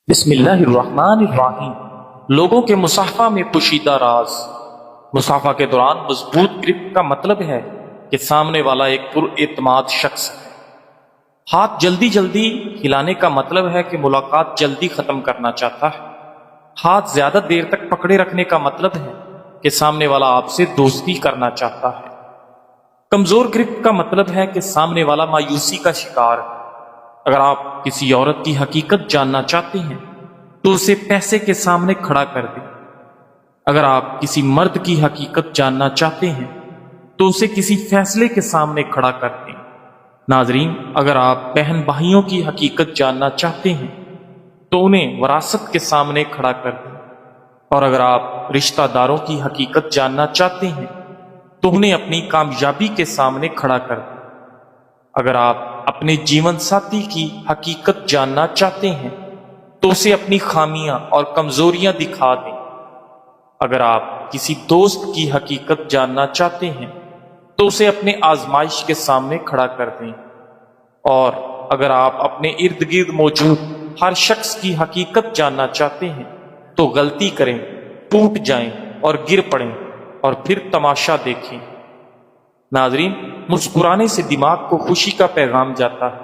بسم اللہ الرحمن الرحیم۔ لوگوں کے مصافحہ میں پوشیدہ راز۔ مصافحہ کے دوران مضبوط گرفت کا مطلب ہے کہ سامنے والا ایک پر اعتماد شخص ہے۔ ہاتھ جلدی جلدی ہلانے کا مطلب ہے کہ ملاقات جلدی ختم کرنا چاہتا ہے۔ ہاتھ زیادہ دیر تک پکڑے رکھنے کا مطلب ہے کہ سامنے والا آپ سے دوستی کرنا چاہتا ہے۔ کمزور گرفت کا مطلب ہے کہ سامنے والا مایوسی کا شکار ہے۔ اگر آپ کسی عورت کی حقیقت جاننا چاہتے ہیں تو اسے پیسے کے سامنے کھڑا کر دیں۔ اگر آپ کسی مرد کی حقیقت جاننا چاہتے ہیں تو اسے کسی فیصلے کے سامنے کھڑا کر دیں۔ ناظرین، اگر آپ بہن بھائیوں کی حقیقت جاننا چاہتے ہیں تو انہیں وراثت کے سامنے کھڑا کر دیں، اور اگر آپ رشتہ داروں کی حقیقت جاننا چاہتے ہیں تو انہیں اپنی کامیابی کے سامنے کھڑا کر دیں۔ اگر آپ اپنے جیون ساتھی کی حقیقت جاننا چاہتے ہیں تو اسے اپنی خامیاں اور کمزوریاں دکھا دیں۔ اگر آپ کسی دوست کی حقیقت جاننا چاہتے ہیں تو اسے اپنے آزمائش کے سامنے کھڑا کر دیں۔ اور اگر آپ اپنے ارد گرد موجود ہر شخص کی حقیقت جاننا چاہتے ہیں تو غلطی کریں، ٹوٹ جائیں اور گر پڑیں، اور پھر تماشا دیکھیں۔ ناظرین، مسکرانے سے دماغ کو خوشی کا پیغام جاتا ہے،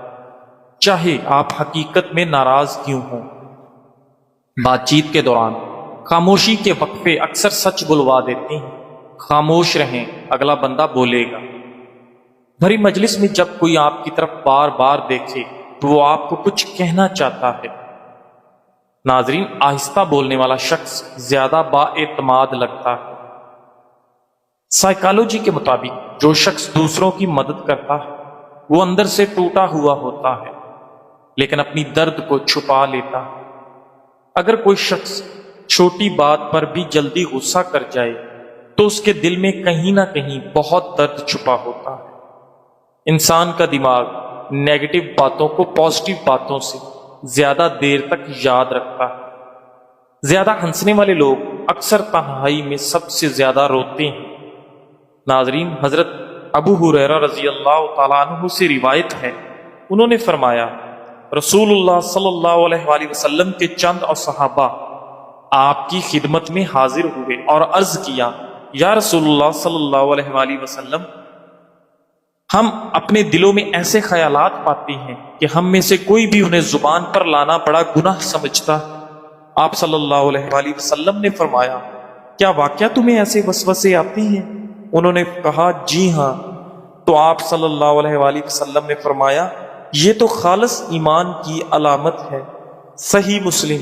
چاہے آپ حقیقت میں ناراض کیوں ہوں۔ بات چیت کے دوران خاموشی کے وقفے اکثر سچ بلوا دیتے ہیں۔ خاموش رہیں، اگلا بندہ بولے گا۔ بھری مجلس میں جب کوئی آپ کی طرف بار بار دیکھے تو وہ آپ کو کچھ کہنا چاہتا ہے۔ ناظرین، آہستہ بولنے والا شخص زیادہ با اعتماد لگتا ہے۔ سائیکالوجی کے مطابق جو شخص دوسروں کی مدد کرتا ہے وہ اندر سے ٹوٹا ہوا ہوتا ہے، لیکن اپنی درد کو چھپا لیتا ہے۔ اگر کوئی شخص چھوٹی بات پر بھی جلدی غصہ کر جائے تو اس کے دل میں کہیں نہ کہیں بہت درد چھپا ہوتا ہے۔ انسان کا دماغ نیگیٹو باتوں کو پازیٹو باتوں سے زیادہ دیر تک یاد رکھتا ہے۔ زیادہ ہنسنے والے لوگ اکثر تنہائی میں سب سے زیادہ روتے ہیں۔ ناظرین، حضرت ابو ہریرہ رضی اللہ تعالیٰ عنہ سے روایت ہے، انہوں نے فرمایا، رسول اللہ صلی اللہ علیہ وآلہ وسلم کے چند اور صحابہ آپ کی خدمت میں حاضر ہوئے اور عرض کیا، یا رسول اللہ صلی اللہ علیہ وآلہ وسلم، ہم اپنے دلوں میں ایسے خیالات پاتے ہیں کہ ہم میں سے کوئی بھی انہیں زبان پر لانا بڑا گناہ سمجھتا ہے۔ آپ صلی اللہ علیہ وآلہ وسلم نے فرمایا، کیا واقعہ تمہیں ایسے وسوسے آتے ہیں؟ انہوں نے کہا، جی ہاں۔ تو آپ صلی اللہ علیہ وآلہ وسلم نے فرمایا، یہ تو خالص ایمان کی علامت ہے۔ صحیح مسلم۔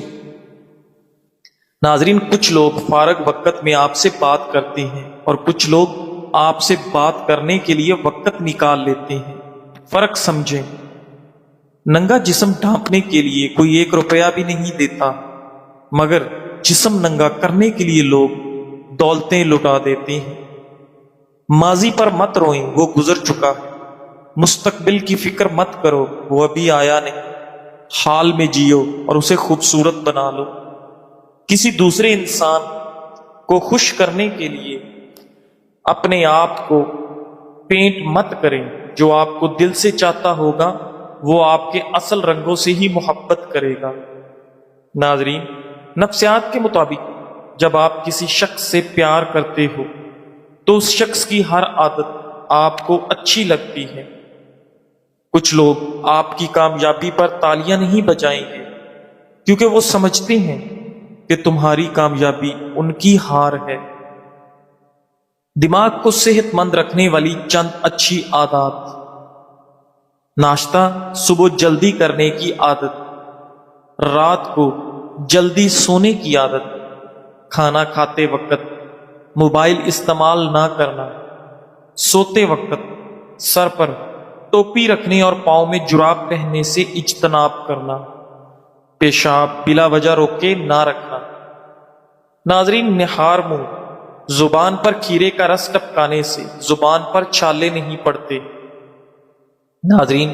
ناظرین، کچھ لوگ فارغ وقت میں آپ سے بات کرتے ہیں اور کچھ لوگ آپ سے بات کرنے کے لیے وقت نکال لیتے ہیں۔ فرق سمجھیں۔ ننگا جسم ڈھانپنے کے لیے کوئی 1 روپیہ بھی نہیں دیتا، مگر جسم ننگا کرنے کے لیے لوگ دولتیں لٹا دیتے ہیں۔ ماضی پر مت روئیں، وہ گزر چکا ہے۔ مستقبل کی فکر مت کرو، وہ ابھی آیا نہیں۔ حال میں جیو اور اسے خوبصورت بنا لو۔ کسی دوسرے انسان کو خوش کرنے کے لیے اپنے آپ کو پینٹ مت کریں۔ جو آپ کو دل سے چاہتا ہوگا وہ آپ کے اصل رنگوں سے ہی محبت کرے گا۔ ناظرین، نفسیات کے مطابق جب آپ کسی شخص سے پیار کرتے ہو تو اس شخص کی ہر عادت آپ کو اچھی لگتی ہے۔ کچھ لوگ آپ کی کامیابی پر تالیاں نہیں بجائیں گے کیونکہ وہ سمجھتے ہیں کہ تمہاری کامیابی ان کی ہار ہے۔ دماغ کو صحت مند رکھنے والی چند اچھی عادات: ناشتہ صبح جلدی کرنے کی عادت، رات کو جلدی سونے کی عادت، کھانا کھاتے وقت موبائل استعمال نہ کرنا، سوتے وقت سر پر ٹوپی رکھنے اور پاؤں میں جراب پہننے سے اجتناب کرنا، پیشاب بلا وجہ روکے نہ رکھنا۔ ناظرین، نہار منہ زبان پر کھیرے کا رس ٹپکانے سے زبان پر چھالے نہیں پڑتے۔ ناظرین،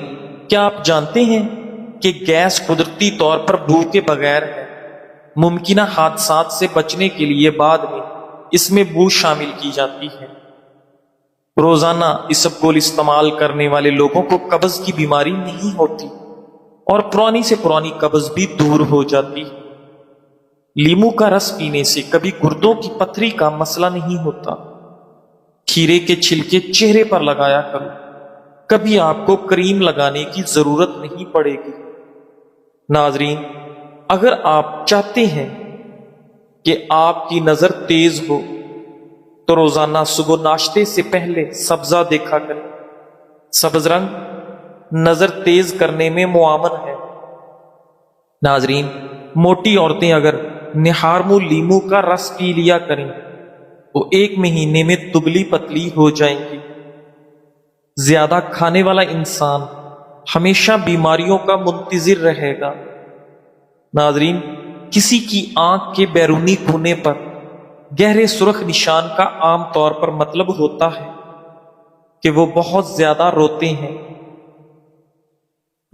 کیا آپ جانتے ہیں کہ گیس قدرتی طور پر بو کے بغیر ہے؟ ممکنہ حادثات سے بچنے کے لیے بعد میں اس میں بو شامل کی جاتی ہے۔ روزانہ اسبگول استعمال کرنے والے لوگوں کو قبض کی بیماری نہیں ہوتی۔ اور پرانی سے پرانی قبض بھی دور ہو جاتی ہے۔ لیمو کا رس پینے سے کبھی گردوں کی پتھری کا مسئلہ نہیں ہوتا۔ کھیرے کے چھلکے چہرے پر لگایا کرو، کبھی آپ کو کریم لگانے کی ضرورت نہیں پڑے گی۔ ناظرین، اگر آپ چاہتے ہیں کہ آپ کی نظر تیز ہو تو روزانہ صبح ناشتے سے پہلے سبزہ دیکھا کریں۔ سبز رنگ نظر تیز کرنے میں معاون ہے۔ ناظرین، موٹی عورتیں اگر نہارمو لیمو کا رس پی لیا کریں تو 1 مہینے میں دبلی پتلی ہو جائیں گی۔ زیادہ کھانے والا انسان ہمیشہ بیماریوں کا منتظر رہے گا۔ ناظرین، کسی کی آنکھ کے بیرونی کونے پر گہرے سرخ نشان کا عام طور پر مطلب ہوتا ہے کہ وہ بہت زیادہ روتے ہیں۔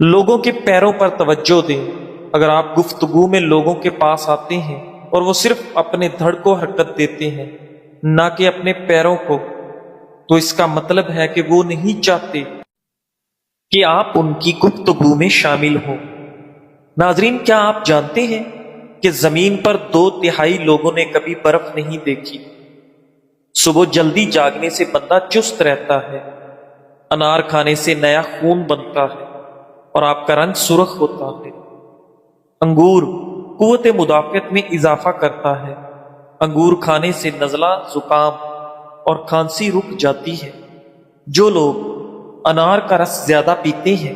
لوگوں کے پیروں پر توجہ دیں۔ اگر آپ گفتگو میں لوگوں کے پاس آتے ہیں اور وہ صرف اپنے دھڑ کو حرکت دیتے ہیں نہ کہ اپنے پیروں کو، تو اس کا مطلب ہے کہ وہ نہیں چاہتے کہ آپ ان کی گفتگو میں شامل ہوں۔ ناظرین، کیا آپ جانتے ہیں کہ زمین پر 2/3 لوگوں نے کبھی برف نہیں دیکھی؟ صبح جلدی جاگنے سے بندہ چست رہتا ہے، انار کھانے سے نیا خون بنتا ہے اور آپ کا رنگ سرخ ہوتا ہے۔ انگور قوت مدافعت میں اضافہ کرتا ہے۔ انگور کھانے سے نزلہ، زکام اور کھانسی رک جاتی ہے۔ جو لوگ انار کا رس زیادہ پیتے ہیں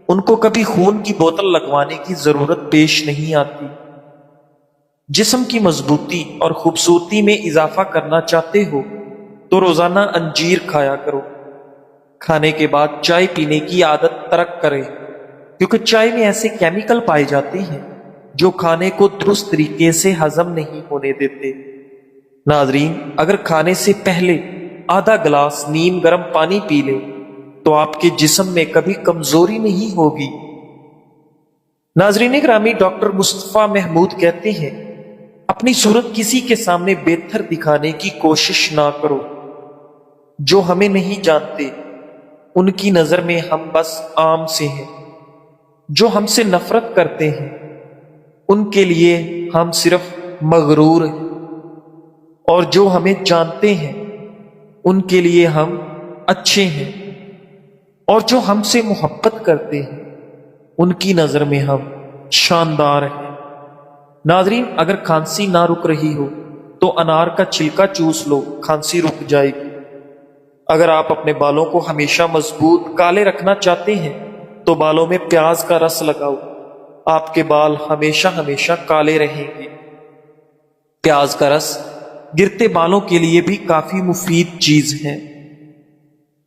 ان کو کبھی خون کی بوتل لگوانے کی ضرورت پیش نہیں آتی۔ جسم کی مضبوطی اور خوبصورتی میں اضافہ کرنا چاہتے ہو تو روزانہ انجیر کھایا کرو۔ کھانے کے بعد چائے پینے کی عادت ترک کرے، کیونکہ چائے میں ایسے کیمیکل پائے جاتے ہیں جو کھانے کو درست طریقے سے ہضم نہیں ہونے دیتے۔ ناظرین، اگر کھانے سے پہلے آدھا گلاس نیم گرم پانی پی لیں تو آپ کے جسم میں کبھی کمزوری نہیں ہوگی۔ ناظرین گرامی، ڈاکٹر مصطفیٰ محمود کہتے ہیں، اپنی صورت کسی کے سامنے بہتر دکھانے کی کوشش نہ کرو۔ جو ہمیں نہیں جانتے ان کی نظر میں ہم بس عام سے ہیں۔ جو ہم سے نفرت کرتے ہیں ان کے لیے ہم صرف مغرور ہیں، اور جو ہمیں جانتے ہیں ان کے لیے ہم اچھے ہیں، اور جو ہم سے محبت کرتے ہیں ان کی نظر میں ہم شاندار ہیں۔ ناظرین، اگر کھانسی نہ رک رہی ہو تو انار کا چھلکا چوس لو، کھانسی رک جائے گی۔ اگر آپ اپنے بالوں کو ہمیشہ مضبوط کالے رکھنا چاہتے ہیں تو بالوں میں پیاز کا رس لگاؤ، آپ کے بال ہمیشہ ہمیشہ کالے رہیں گے۔ پیاز کا رس گرتے بالوں کے لیے بھی کافی مفید چیز ہے۔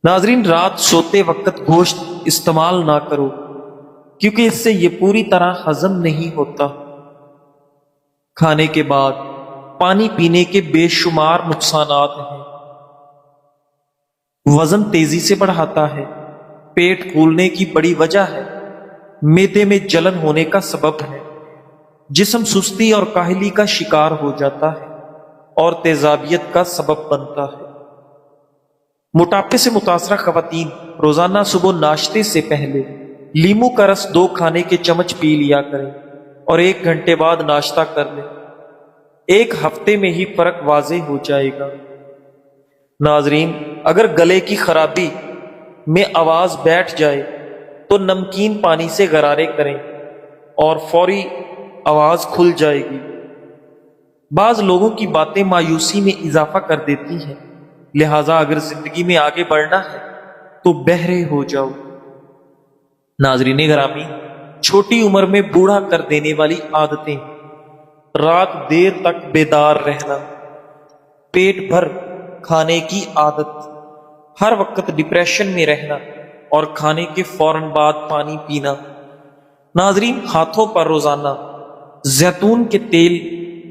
ناظرین، رات سوتے وقت گوشت استعمال نہ کرو، کیونکہ اس سے یہ پوری طرح ہضم نہیں ہوتا۔ کھانے کے بعد پانی پینے کے بے شمار نقصانات ہیں۔ وزن تیزی سے بڑھاتا ہے، پیٹ پھولنے کی بڑی وجہ ہے، معدے میں جلن ہونے کا سبب ہے، جسم سستی اور کاہلی کا شکار ہو جاتا ہے اور تیزابیت کا سبب بنتا ہے۔ موٹاپے سے متاثرہ خواتین روزانہ صبح ناشتے سے پہلے لیمو کا رس 2 کھانے کے چمچ پی لیا کریں اور 1 گھنٹے بعد ناشتہ کر لیں۔ 1 ہفتے میں ہی فرق واضح ہو جائے گا۔ ناظرین، اگر گلے کی خرابی میں آواز بیٹھ جائے تو نمکین پانی سے غرارے کریں اور فوری آواز کھل جائے گی۔ بعض لوگوں کی باتیں مایوسی میں اضافہ کر دیتی ہیں، لہذا اگر زندگی میں آگے بڑھنا ہے تو بہرے ہو جاؤ۔ ناظرین گرامی، چھوٹی عمر میں بوڑھا کر دینے والی عادتیں: رات دیر تک بیدار رہنا، پیٹ بھر کھانے کی عادت، ہر وقت ڈپریشن میں رہنا اور کھانے کے فوراً بعد پانی پینا۔ ناظرین، ہاتھوں پر روزانہ زیتون کے تیل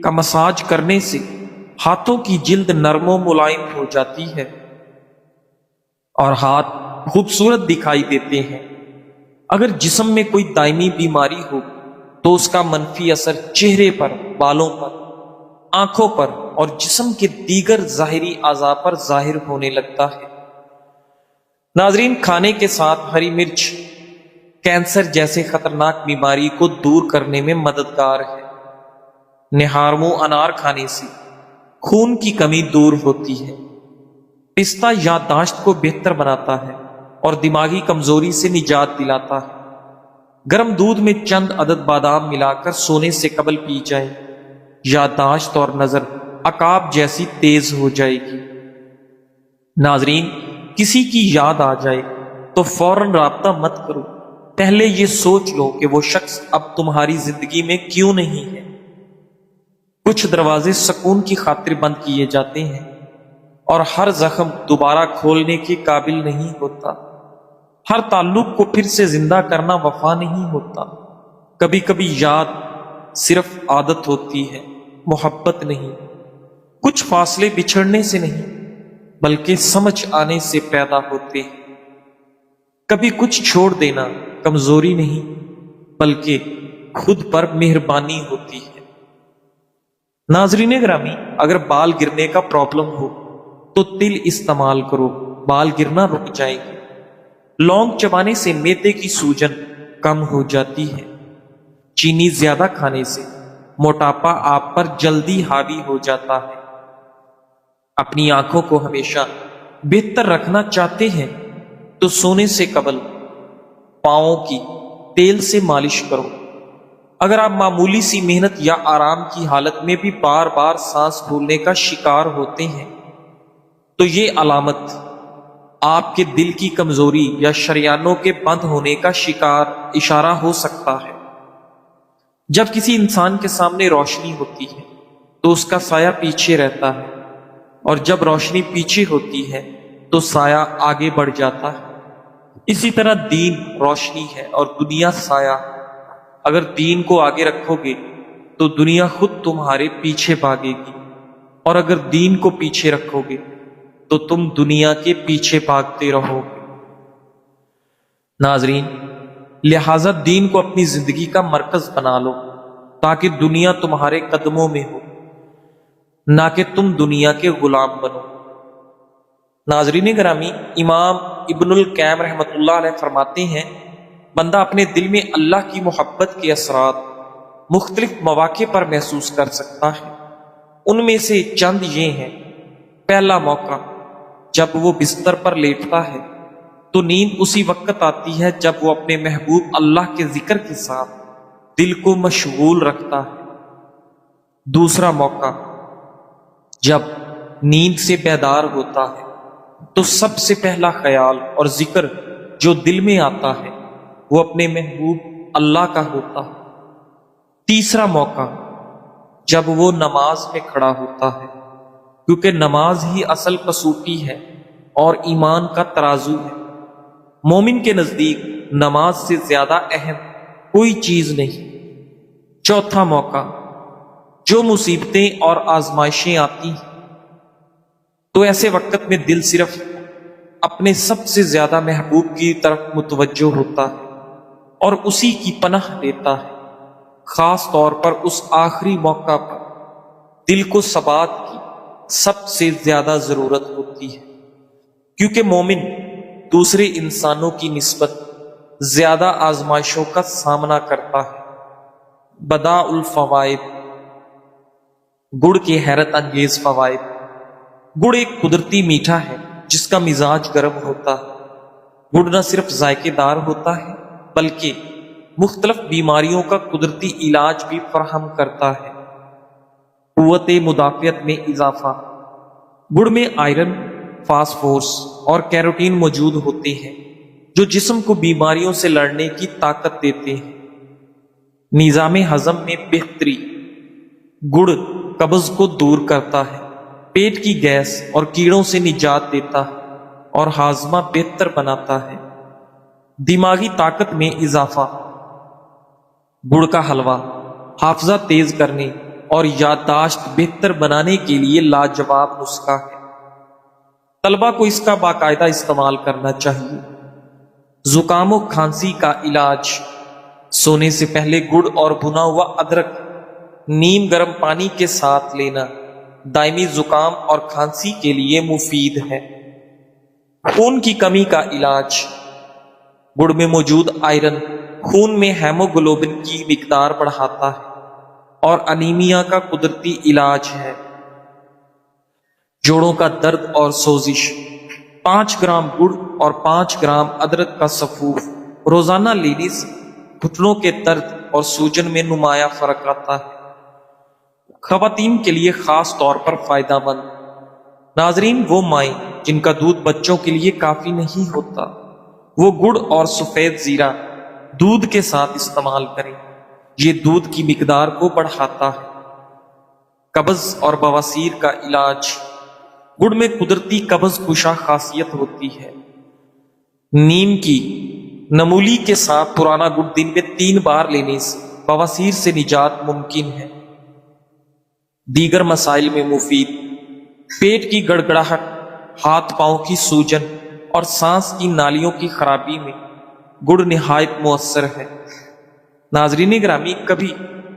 کا مساج کرنے سے ہاتھوں کی جلد نرم و ملائم ہو جاتی ہے اور ہاتھ خوبصورت دکھائی دیتے ہیں۔ اگر جسم میں کوئی دائمی بیماری ہو تو اس کا منفی اثر چہرے پر، بالوں پر، آنکھوں پر اور جسم کے دیگر ظاہری اعضاء پر ظاہر ہونے لگتا ہے۔ ناظرین، کھانے کے ساتھ ہری مرچ کینسر جیسے خطرناک بیماری کو دور کرنے میں مددگار ہے۔ نہارمو انار کھانے سے خون کی کمی دور ہوتی ہے۔ پستہ یادداشت کو بہتر بناتا ہے اور دماغی کمزوری سے نجات دلاتا ہے۔ گرم دودھ میں چند عدد بادام ملا کر سونے سے قبل پی جائے، یادداشت اور نظر عقاب جیسی تیز ہو جائے گی۔ ناظرین، کسی کی یاد آ جائے تو فوراً رابطہ مت کرو، پہلے یہ سوچ لو کہ وہ شخص اب تمہاری زندگی میں کیوں نہیں ہے۔ کچھ دروازے سکون کی خاطر بند کیے جاتے ہیں اور ہر زخم دوبارہ کھولنے کے قابل نہیں ہوتا۔ ہر تعلق کو پھر سے زندہ کرنا وفا نہیں ہوتا۔ کبھی کبھی یاد صرف عادت ہوتی ہے، محبت نہیں۔ کچھ فاصلے بچھڑنے سے نہیں بلکہ سمجھ آنے سے پیدا ہوتے ہیں۔ کبھی کچھ چھوڑ دینا کمزوری نہیں بلکہ خود پر مہربانی ہوتی ہے۔ ناظرین گرامی، اگر بال گرنے کا پرابلم ہو تو تل استعمال کرو، بال گرنا رک جائیں گے۔ لونگ چبانے سے معدے کی سوجن کم ہو جاتی ہے۔ چینی زیادہ کھانے سے موٹاپا آپ پر جلدی حاوی ہو جاتا ہے۔ اپنی آنکھوں کو ہمیشہ بہتر رکھنا چاہتے ہیں تو سونے سے قبل پاؤں کی تیل سے مالش کرو۔ اگر آپ معمولی سی محنت یا آرام کی حالت میں بھی بار بار سانس پھولنے کا شکار ہوتے ہیں تو یہ علامت آپ کے دل کی کمزوری یا شریانوں کے بند ہونے کا اشارہ ہو سکتا ہے۔ جب کسی انسان کے سامنے روشنی ہوتی ہے تو اس کا سایہ پیچھے رہتا ہے، اور جب روشنی پیچھے ہوتی ہے تو سایہ آگے بڑھ جاتا ہے۔ اسی طرح دین روشنی ہے اور دنیا سایہ۔ اگر دین کو آگے رکھو گے تو دنیا خود تمہارے پیچھے بھاگے گی، اور اگر دین کو پیچھے رکھو گے تو تم دنیا کے پیچھے بھاگتے رہو گے۔ ناظرین، لہذا دین کو اپنی زندگی کا مرکز بنا لو تاکہ دنیا تمہارے قدموں میں ہو، نہ کہ تم دنیا کے غلام بنو۔ ناظرین گرامی، امام ابن القیم رحمۃ اللہ علیہ فرماتے ہیں، بندہ اپنے دل میں اللہ کی محبت کے اثرات مختلف مواقع پر محسوس کر سکتا ہے۔ ان میں سے چند یہ ہیں۔ پہلا موقع، جب وہ بستر پر لیٹتا ہے تو نیند اسی وقت آتی ہے جب وہ اپنے محبوب اللہ کے ذکر کے ساتھ دل کو مشغول رکھتا ہے۔ دوسرا موقع، جب نیند سے بیدار ہوتا ہے تو سب سے پہلا خیال اور ذکر جو دل میں آتا ہے وہ اپنے محبوب اللہ کا ہوتا ہے۔ تیسرا موقع، جب وہ نماز میں کھڑا ہوتا ہے، کیونکہ نماز ہی اصل کسوٹی ہے اور ایمان کا ترازو ہے۔ مومن کے نزدیک نماز سے زیادہ اہم کوئی چیز نہیں۔ چوتھا موقع، جو مصیبتیں اور آزمائشیں آتی ہیں تو ایسے وقت میں دل صرف اپنے سب سے زیادہ محبوب کی طرف متوجہ ہوتا ہے اور اسی کی پناہ لیتا ہے۔ خاص طور پر اس آخری موقع پر دل کو ثبات کی سب سے زیادہ ضرورت ہوتی ہے، کیونکہ مومن دوسرے انسانوں کی نسبت زیادہ آزمائشوں کا سامنا کرتا ہے۔ بداء الفوائد، گڑ کے حیرت انگیز فوائد۔ گڑ ایک قدرتی میٹھا ہے جس کا مزاج گرم ہوتا ہے۔ گڑ نہ صرف ذائقے دار ہوتا ہے بلکہ مختلف بیماریوں کا قدرتی علاج بھی فراہم کرتا ہے۔ قوت مدافعت میں اضافہ۔ گڑ میں آئرن، فاسفورس اور کیروٹین موجود ہوتے ہیں جو جسم کو بیماریوں سے لڑنے کی طاقت دیتے ہیں۔ نظام ہضم میں بہتری۔ گڑ قبض کو دور کرتا ہے، پیٹ کی گیس اور کیڑوں سے نجات دیتا ہے اور ہاضمہ بہتر بناتا ہے۔ دماغی طاقت میں اضافہ۔ گڑ کا حلوہ حافظہ تیز کرنے اور یادداشت بہتر بنانے کے لیے لاجواب نسخہ ہے۔ طلبہ کو اس کا باقاعدہ استعمال کرنا چاہیے۔ زکام و کھانسی کا علاج، سونے سے پہلے گڑ اور بھنا ہوا ادرک نیم گرم پانی کے ساتھ لینا دائمی زکام اور کھانسی کے لیے مفید ہے۔ خون کی کمی کا علاج، گڑ میں موجود آئرن خون میں ہیموگلوبن کی مقدار بڑھاتا ہے اور انیمیا کا قدرتی علاج ہے۔ جوڑوں کا درد اور سوزش، 5 گرام گڑ اور 5 گرام ادرک کا سفوف روزانہ لینے سے گھٹنوں کے درد اور سوجن میں نمایاں فرق آتا ہے۔ خواتین کے لیے خاص طور پر فائدہ مند۔ ناظرین، وہ مائیں جن کا دودھ بچوں کے لیے کافی نہیں ہوتا، وہ گڑ اور سفید زیرہ دودھ کے ساتھ استعمال کریں۔ یہ دودھ کی مقدار کو بڑھاتا ہے۔ قبض اور بواسیر کا علاج، گڑ میں قدرتی قبض کشا خاصیت ہوتی ہے۔ نیم کی نمولی کے ساتھ پرانا گڑ دن میں 3 بار لینے سے بواسیر سے نجات ممکن ہے۔ دیگر مسائل میں مفید، پیٹ کی گڑگڑاہٹ، ہاتھ پاؤں کی سوجن اور سانس کی نالیوں کی خرابی میں گڑ نہایت مؤثر ہے۔ ناظرین گرامی، کبھی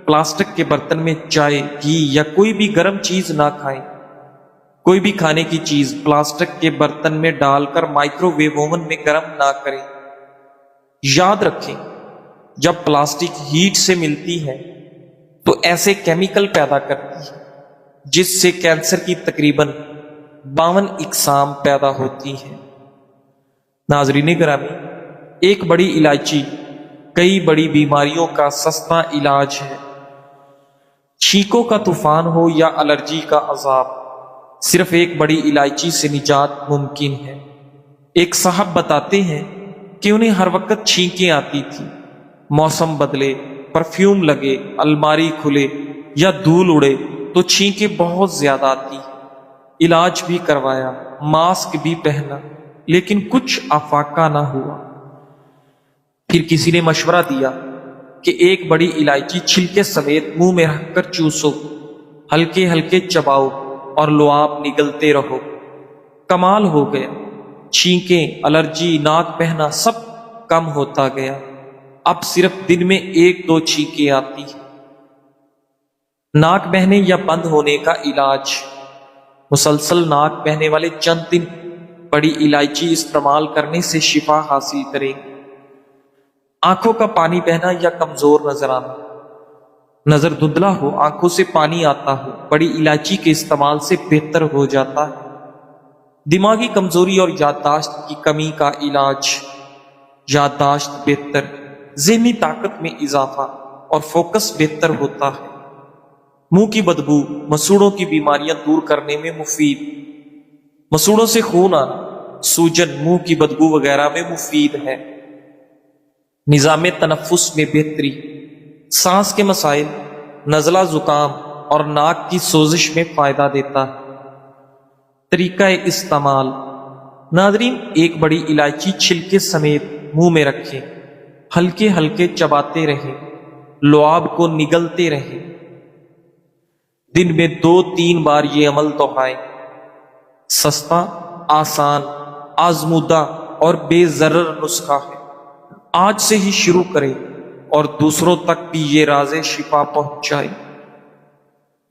پلاسٹک کے برتن میں چائے، گھی یا کوئی بھی گرم چیز نہ کھائیں۔ کوئی بھی کھانے کی چیز پلاسٹک کے برتن میں ڈال کر مائکرو ویو اوون میں گرم نہ کریں۔ یاد رکھیں، جب پلاسٹک ہیٹ سے ملتی ہے تو ایسے کیمیکل پیدا کرتی ہے جس سے کینسر کی تقریباً 52 اقسام پیدا ہوتی ہیں۔ ناظرین گرامی، ایک بڑی الائچی کئی بڑی بیماریوں کا سستا علاج ہے۔ چھینکوں کا طوفان ہو یا الرجی کا عذاب، صرف ایک بڑی الائچی سے نجات ممکن ہے۔ ایک صاحب بتاتے ہیں کہ انہیں ہر وقت چھینکیں آتی تھی۔ موسم بدلے، پرفیوم لگے، الماری کھلے یا دھول اڑے تو چھینکیں بہت زیادہ آتی۔ علاج بھی کروایا، ماسک بھی پہنا، لیکن کچھ افاقہ نہ ہوا۔ پھر کسی نے مشورہ دیا کہ ایک بڑی الائچی چھلکے سمیت منہ میں رکھ کر چوسو، ہلکے ہلکے چباؤ اور لعاب نگلتے رہو۔ کمال ہو گیا، چھینکیں، الرجی، ناک بہنا سب کم ہوتا گیا۔ اب صرف دن میں 1-2 چھینکیں آتی ہیں۔ ناک بہنے یا بند ہونے کا علاج، مسلسل ناک بہنے والے چند دن بڑی الائچی استعمال کرنے سے شفا حاصل کریں۔ آنکھوں کا پانی بہنا یا کمزور نظر آنا، نظر دھندلا ہو، آنکھوں سے پانی آتا ہو، بڑی الائچی کے استعمال سے بہتر ہو جاتا ہے۔ دماغی کمزوری اور یادداشت کی کمی کا علاج، یادداشت بہتر، ذہنی طاقت میں اضافہ اور فوکس بہتر ہوتا ہے۔ منہ کی بدبو، مسوڑوں کی بیماریاں دور کرنے میں مفید، مسوڑوں سے خون آنا، سوجن، منہ کی بدبو وغیرہ میں مفید ہے۔ نظام تنفس میں بہتری، سانس کے مسائل، نزلہ زکام اور ناک کی سوزش میں فائدہ دیتا ہے۔ طریقہ استعمال، ناظرین، ایک بڑی الائچی چھلکے سمیت منہ میں رکھیں، ہلکے ہلکے چباتے رہیں، لعاب کو نگلتے رہیں۔ دن میں 2-3 بار یہ عمل دہرائیں۔ سستا، آسان، آزمودہ اور بے ضرر نسخہ ہے۔ آج سے ہی شروع کریں اور دوسروں تک بھی یہ راز شفا پہنچائیں۔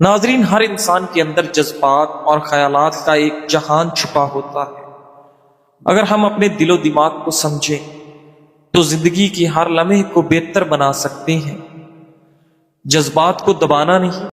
ناظرین، ہر انسان کے اندر جذبات اور خیالات کا ایک جہان چھپا ہوتا ہے۔ اگر ہم اپنے دل و دماغ کو سمجھیں تو زندگی کی ہر لمحے کو بہتر بنا سکتے ہیں۔ جذبات کو دبانا نہیں